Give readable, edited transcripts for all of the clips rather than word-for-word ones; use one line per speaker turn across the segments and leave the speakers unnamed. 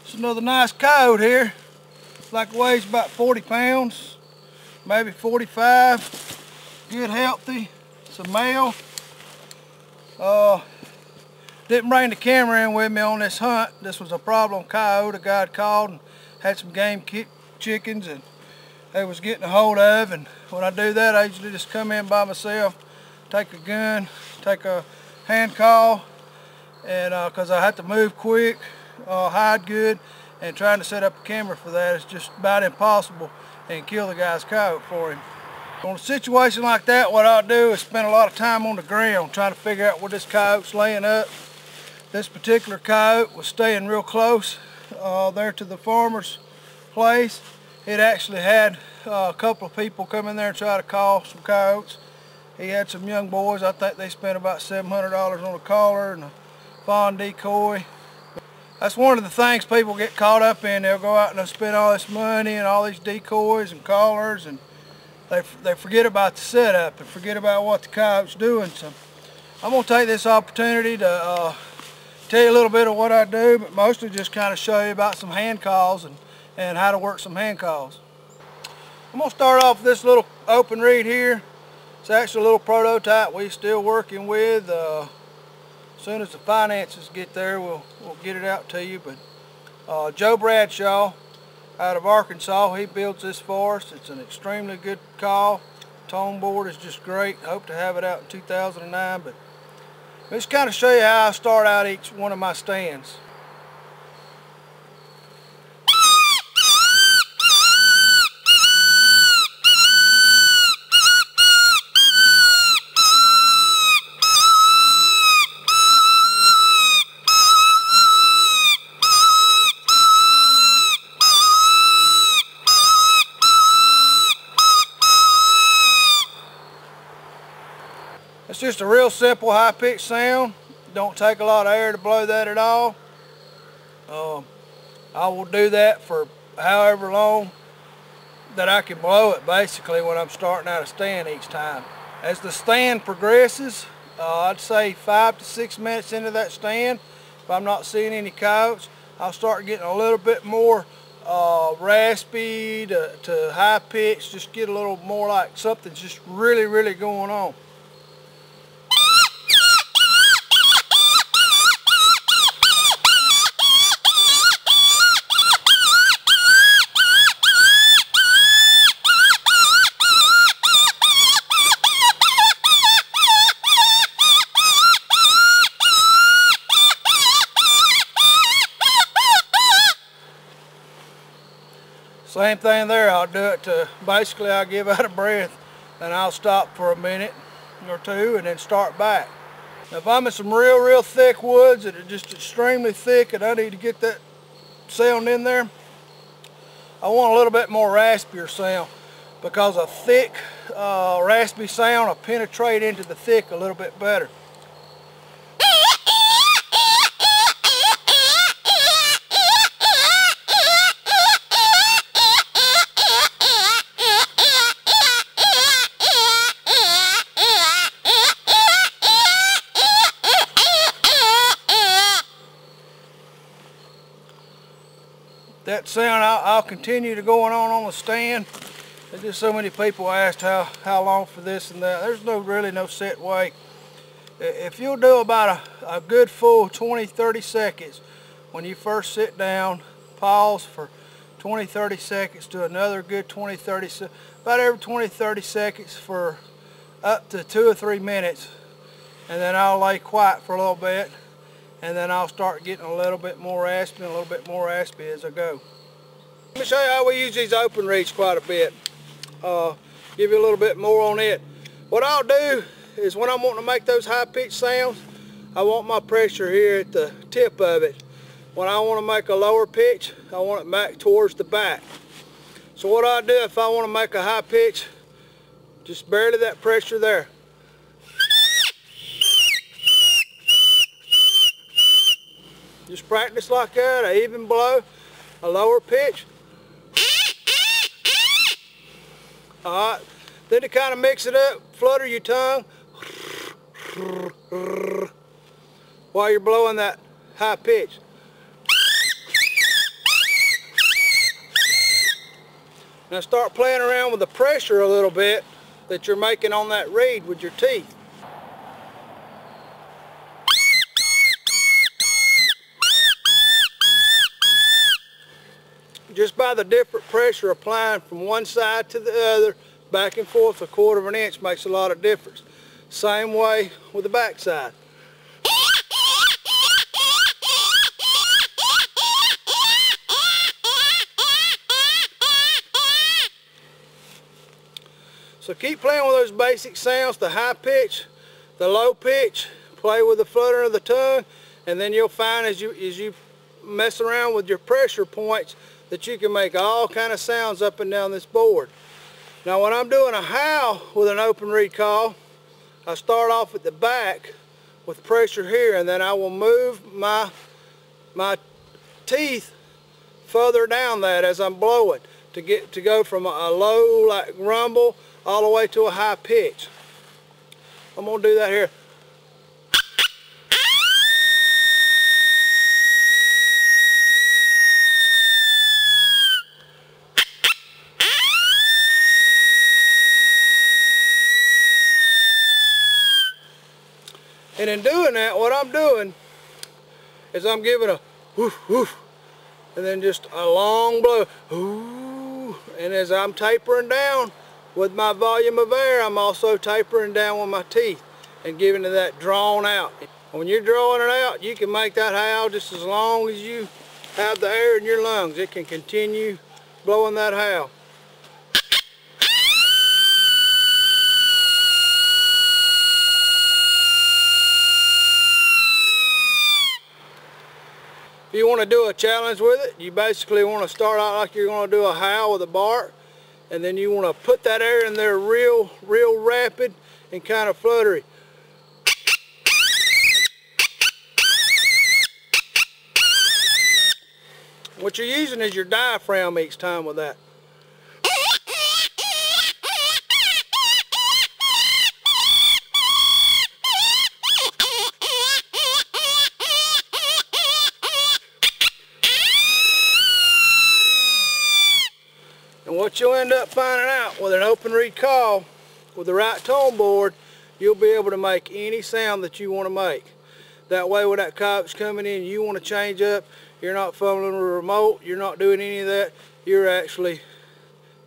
It's another nice coyote here. Like weighs about 40 pounds, maybe 45. Good, healthy. It's a male. Didn't bring the camera in with me on this hunt. This was a problem coyote. A guy had called and had some game chickens and they was getting a hold of. And when I do that, I usually just come in by myself, take a gun, take a hand call, and because I have to move quick, hide good, and trying to set up a camera for that is just about impossible and kill the guy's coyote for him. On a situation like that, what I'll do is spend a lot of time on the ground trying to figure out where this coyote's laying up. This particular coyote was staying real close there to the farmer's place. It actually had a couple of people come in there and try to call some coyotes. He had some young boys. I think they spent about $700 on a collar and a fawn decoy. That's one of the things people get caught up in. They'll go out and they'll spend all this money and all these decoys and collars, and they forget about the setup and forget about what the coyote's doing. So I'm going to take this opportunity to tell you a little bit of what I do, but mostly just kind of show you about some hand calls and how to work some hand calls. I'm going to start off with this little open reed here. It's actually a little prototype we're still working with. As soon as the finances get there, we'll get it out to you. But Joe Bradshaw out of Arkansas, he builds this for us. It's an extremely good call. Tone board is just great. Hope to have it out in 2009. But let's kind of show you how I start out each one of my stands. It's just a real simple high-pitched sound. Don't take a lot of air to blow that at all. I will do that for however long that I can blow it, basically, when I'm starting out a stand each time. As the stand progresses, I'd say 5 to 6 minutes into that stand, if I'm not seeing any coyotes, I'll start getting a little bit more raspy to high-pitched, just get a little more like something's just really, really going on. Same thing there. I'll do it to basically I'll give out a breath and I'll stop for a minute or two and then start back. Now, if I'm in some real thick woods that are just extremely thick and I need to get that sound in there, I want a little bit more raspier sound, because a thick raspy sound will penetrate into the thick a little bit better. That sound I'll continue to going on the stand. There's just so many people asked how long for this and that. There's really no set way. If you'll do about a good full 20-30 seconds when you first sit down, pause for 20-30 seconds, do another good 20-30 seconds, about every 20-30 seconds for up to 2 or 3 minutes, and then I'll lay quiet for a little bit, and then I'll start getting a little bit more raspy and a little bit more raspy as I go. Let me show you how we use these open reeds quite a bit. Give you a little bit more on it. What I'll do is when I'm wanting to make those high-pitched sounds, I want my pressure here at the tip of it. When I want to make a lower pitch, I want it back towards the back. So what I do if I want to make a high pitch, just barely that pressure there. Just practice like that, an even blow, a lower pitch. Alright, then to kind of mix it up, flutter your tongue while you're blowing that high pitch. Now start playing around with the pressure a little bit that you're making on that reed with your teeth. Just by the different pressure applying from one side to the other, back and forth 1/4 of an inch makes a lot of difference. Same way with the back side. So keep playing with those basic sounds, the high pitch, the low pitch, play with the flutter of the tongue, and then you'll find as you mess around with your pressure points that you can make all kind of sounds up and down this board. Now when I'm doing a howl with an open reed call, I start off at the back with pressure here, and then I will move my teeth further down that as I'm blowing to go from a low like rumble all the way to a high pitch. I'm going to do that here. And in doing that, what I'm doing is I'm giving a woof woof, and then just a long blow, ooh. And as I'm tapering down with my volume of air, I'm also tapering down with my teeth and giving it that drawn out. When you're drawing it out, you can make that howl just as long as you have the air in your lungs. It can continue blowing that howl. If you want to do a challenge with it, you basically want to start out like you're going to do a howl with a bark, and then you want to put that air in there real rapid and kind of fluttery. What you're using is your diaphragm each time with that. And what you'll end up finding out with an open reed call, with the right tone board, you'll be able to make any sound that you want to make. That way when that coyote's coming in, you want to change up, you're not fumbling with a remote, you're not doing any of that, you're actually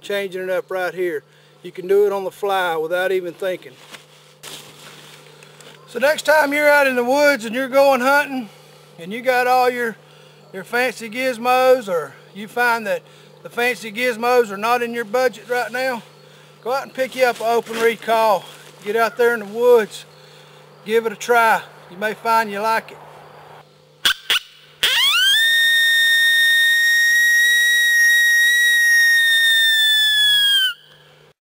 changing it up right here. You can do it on the fly without even thinking. So next time you're out in the woods and you're going hunting and you got all your fancy gizmos, or you find that the fancy gizmos are not in your budget right now, go out and pick you up an open reed call. Get out there in the woods, give it a try. You may find you like it.